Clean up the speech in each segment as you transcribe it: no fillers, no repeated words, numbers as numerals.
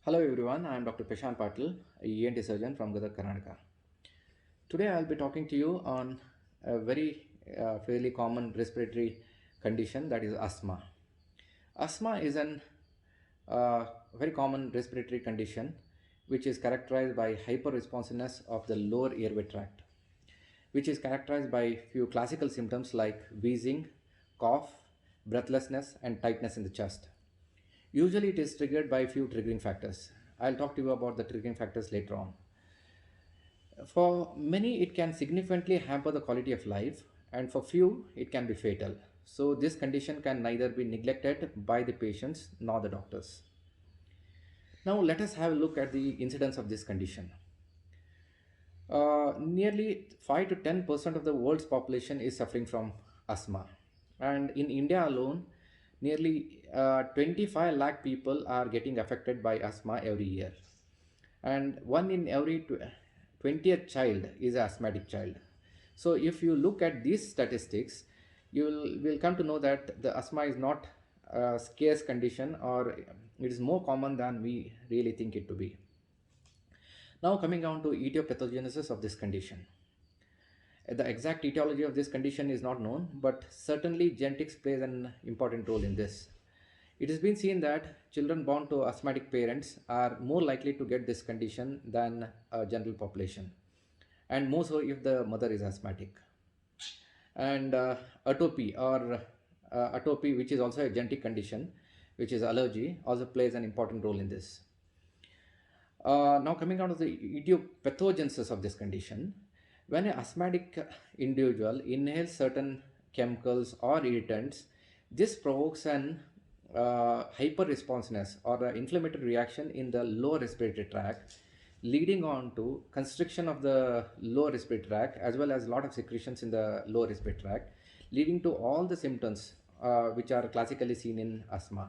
Hello everyone, I am Dr. Prashant Patil, a ENT surgeon from Gadag, Karnataka. Today I'll be talking to you on a very fairly common respiratory condition, that is asthma. Asthma is an very common respiratory condition which is characterized by hyperresponsiveness of the lower airway tract, which is characterized by few classical symptoms like wheezing, cough, breathlessness, and tightness in the chest. Usually it is triggered by few triggering factors. I'll talk to you about the triggering factors later on. For many, it can significantly hamper the quality of life, and for few, it can be fatal. So, this condition can neither be neglected by the patients nor the doctors. Now, let us have a look at the incidence of this condition. Nearly 5 to 10% of the world's population is suffering from asthma, and in India alone, nearly 25 lakh people are getting affected by asthma every year, and one in every 20th child is an asthmatic child. So if you look at these statistics, you will come to know that the asthma is not a scarce condition, or it is more common than we really think it to be. Now coming down to etiopathogenesis of this condition. The exact etiology of this condition is not known, but certainly genetics plays an important role in this. It has been seen that children born to asthmatic parents are more likely to get this condition than a general population, and more so if the mother is asthmatic. And atopy, which is also a genetic condition, which is allergy, also plays an important role in this. Now coming down to the idiopathogenesis of this condition, when an asthmatic individual inhales certain chemicals or irritants, this provokes an hyper responsiveness or an inflammatory reaction in the lower respiratory tract, leading on to constriction of the lower respiratory tract as well as a lot of secretions in the lower respiratory tract, leading to all the symptoms which are classically seen in asthma.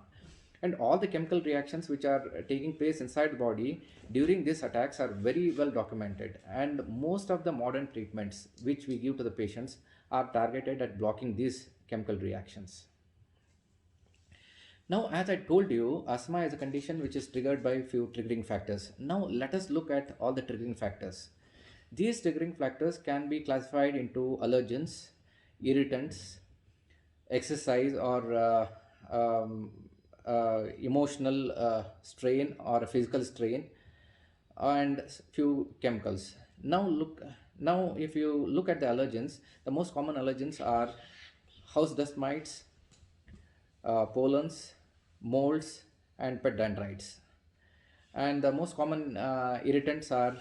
And all the chemical reactions which are taking place inside the body during these attacks are very well documented, and most of the modern treatments which we give to the patients are targeted at blocking these chemical reactions. Now, as I told you, asthma is a condition which is triggered by few triggering factors. Now, let us look at all the triggering factors. These triggering factors can be classified into allergens, irritants, exercise, or emotional strain or physical strain, and few chemicals. Now if you look at the allergens, the most common allergens are house dust mites, pollens, molds, and pet dendrites. And the most common irritants are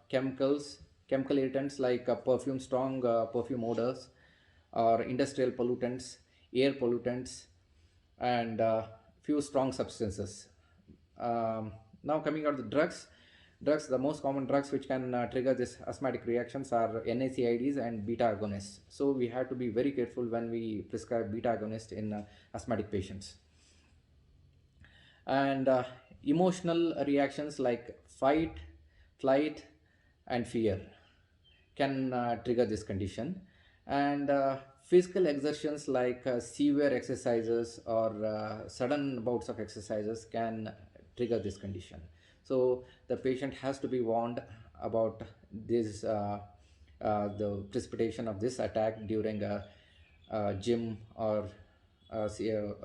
chemical irritants like strong perfume odors, or industrial pollutants, air pollutants, and few strong substances. Now coming out the drugs, the most common drugs which can trigger this asthmatic reactions are NSAIDs and beta agonists. So we have to be very careful when we prescribe beta agonist in asthmatic patients. And emotional reactions like fight, flight, and fear can trigger this condition. And physical exertions like severe exercises or sudden bouts of exercises can trigger this condition. So the patient has to be warned about this the precipitation of this attack during a gym or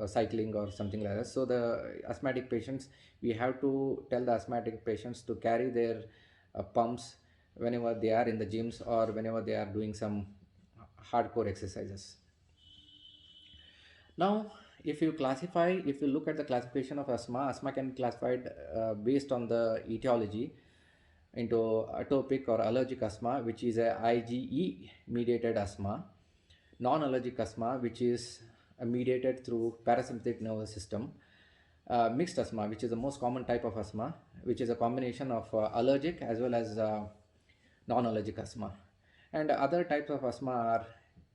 cycling or something like that. So the asthmatic patients, we have to tell the asthmatic patients to carry their pumps whenever they are in the gyms or whenever they are doing some hardcore exercises. Now, if you look at the classification of asthma can be classified based on the etiology into atopic or allergic asthma, which is a IgE mediated asthma, non-allergic asthma, which is mediated through parasympathetic nervous system, mixed asthma, which is the most common type of asthma, which is a combination of allergic as well as non-allergic asthma. And other types of asthma are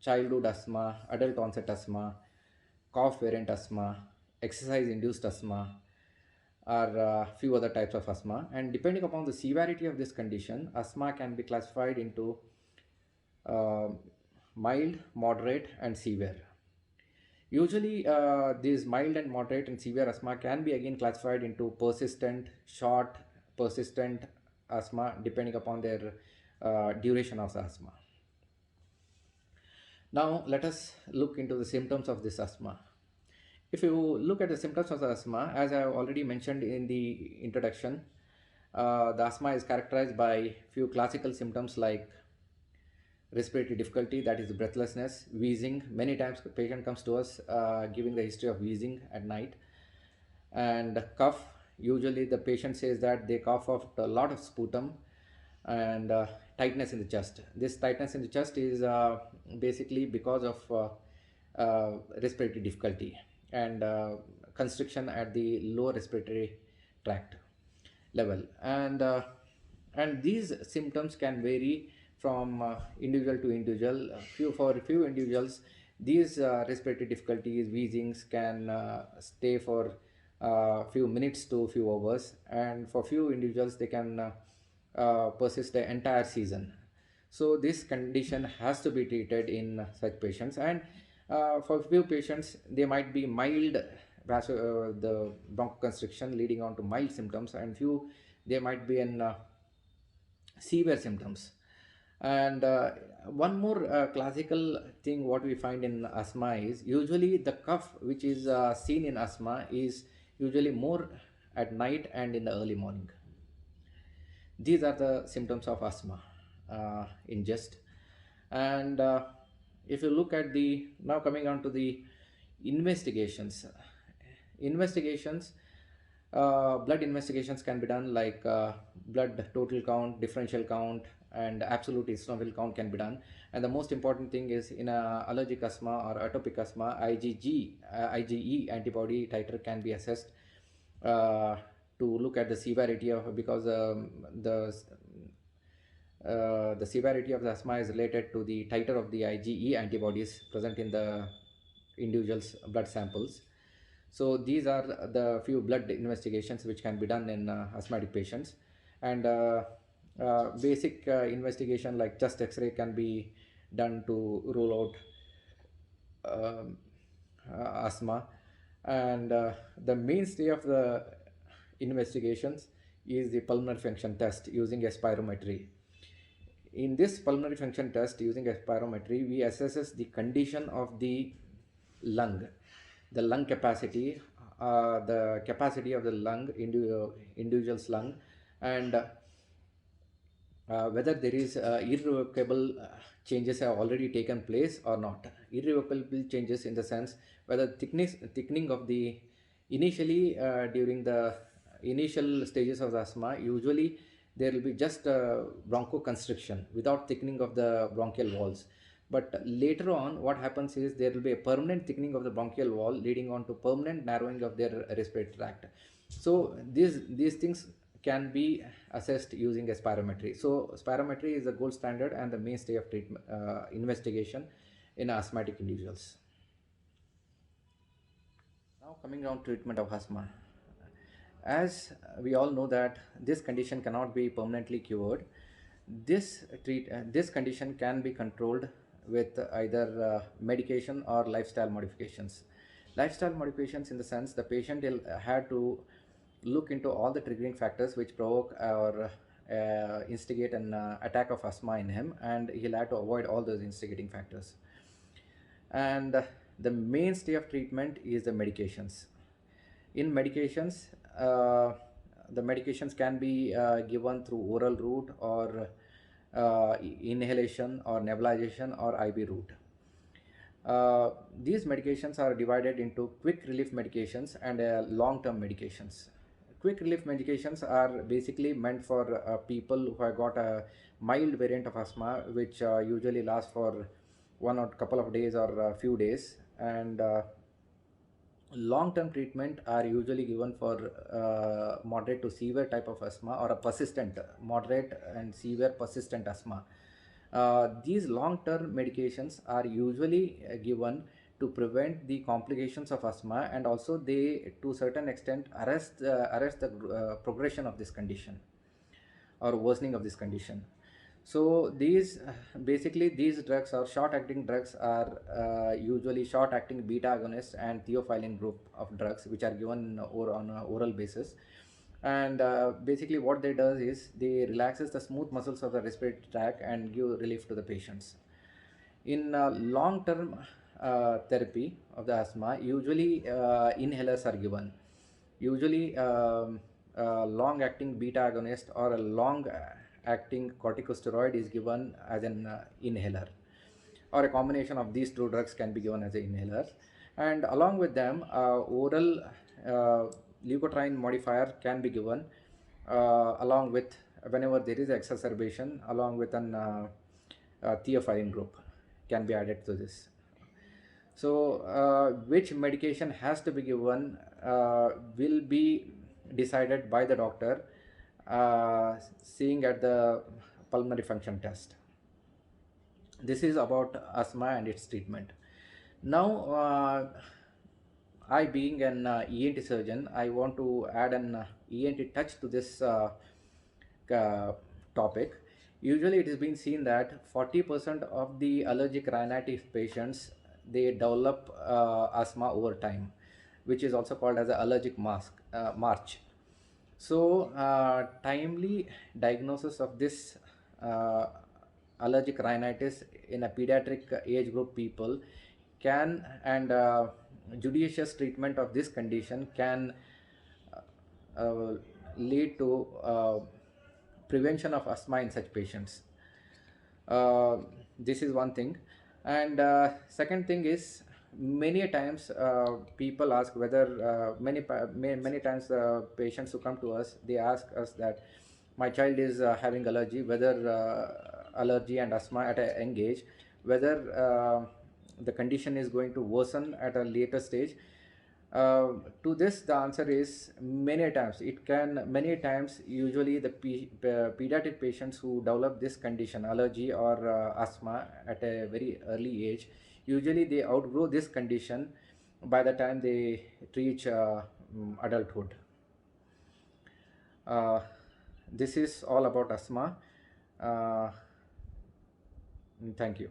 childhood asthma, adult onset asthma, cough variant asthma, exercise induced asthma, or few other types of asthma. And depending upon the severity of this condition, asthma can be classified into uh, mild, moderate, and severe. Usually, these mild and moderate and severe asthma can be again classified into persistent, short, persistent asthma depending upon their duration of the asthma. Now, let us look into the symptoms of this asthma. If you look at the symptoms of the asthma, as I have already mentioned in the introduction, the asthma is characterized by few classical symptoms like respiratory difficulty, that is breathlessness, wheezing. Many times the patient comes to us giving the history of wheezing at night, and cough. Usually the patient says that they cough out a lot of sputum, and tightness in the chest. This tightness in the chest is basically because of respiratory difficulty and constriction at the lower respiratory tract level. And these symptoms can vary from individual to individual. For a few individuals, these respiratory difficulties, wheezings can stay for few minutes to few hours, and for few individuals they can persist the entire season. So this condition has to be treated in such patients, and for few patients they might be mild the bronchoconstriction leading on to mild symptoms, and few they might be in severe symptoms. And one more classical thing what we find in asthma is usually the cough which is seen in asthma is usually more at night and in the early morning. These are the symptoms of asthma in jest. And if you look at the now coming on to the investigations, blood investigations can be done like blood total count, differential count, and absolute eosinophil count can be done. And the most important thing is in allergic asthma or atopic asthma, IgE antibody titer can be assessed uh, to look at the severity of, because the severity of the asthma is related to the titer of the IgE antibodies present in the individual's blood samples. So these are the few blood investigations which can be done in asthmatic patients. And basic investigation like chest X-ray can be done to rule out asthma. And the mainstay of the investigations is the pulmonary function test using a spirometry. In this pulmonary function test using a spirometry, we assesses the condition of the lung, the lung capacity, the capacity of the lung, individual's lung, and whether there is irrevocable changes have already taken place or not. Irrevocable changes in the sense whether thickening of the initially during the initial stages of the asthma, usually there will be just bronchoconstriction without thickening of the bronchial walls. But later on, what happens is there will be a permanent thickening of the bronchial wall leading on to permanent narrowing of their respiratory tract. So these things can be assessed using a spirometry. So spirometry is the gold standard and the mainstay of treatment investigation in asthmatic individuals. Now coming down to treatment of asthma. As we all know that this condition cannot be permanently cured, this condition can be controlled with either medication or lifestyle modifications. Lifestyle modifications in the sense the patient will have to look into all the triggering factors which provoke or instigate an attack of asthma in him, and he'll have to avoid all those instigating factors. And the mainstay of treatment is the medications. In medications, the medications can be given through oral route or inhalation or nebulization or IV route. These medications are divided into quick relief medications and long-term medications. Quick relief medications are basically meant for people who have got a mild variant of asthma, which usually lasts for one or couple of days or a few days. And long-term treatment are usually given for moderate to severe type of asthma or a persistent, moderate and severe persistent asthma. These long-term medications are usually given to prevent the complications of asthma, and also they to certain extent arrest the progression of this condition or worsening of this condition. So these basically these drugs or short acting drugs are usually short acting beta agonist and theophylline group of drugs which are given or on a oral basis. And basically what they does is they relaxes the smooth muscles of the respiratory tract and give relief to the patients. In long term therapy of the asthma, usually inhalers are given. Usually long acting beta agonist or a long acting corticosteroid is given as an inhaler, or a combination of these two drugs can be given as an inhaler. And along with them, oral uh, leukotriene modifier can be given along with whenever there is exacerbation, along with an theophylline group can be added to this. So, which medication has to be given will be decided by the doctor, seeing at the pulmonary function test. This is about asthma and its treatment. Now, I being an ENT surgeon, I want to add an ENT touch to this uh, topic. Usually, it has been seen that 40% of the allergic rhinitis patients they develop asthma over time, which is also called as a allergic march. So, timely diagnosis of this uh, allergic rhinitis in a pediatric age group people can, and judicious treatment of this condition can uh, lead to prevention of asthma in such patients. uh, this is one thing. And second thing is, many a times people ask whether many times patients who come to us, they ask us that my child is having allergy, whether allergy and asthma at a young age, whether the condition is going to worsen at a later stage. To this, the answer is many times. It can many times. Usually, the pediatric patients who develop this condition, allergy or asthma, at a very early age, usually they outgrow this condition by the time they reach adulthood. Uh, this is all about asthma. Uh, Thank you.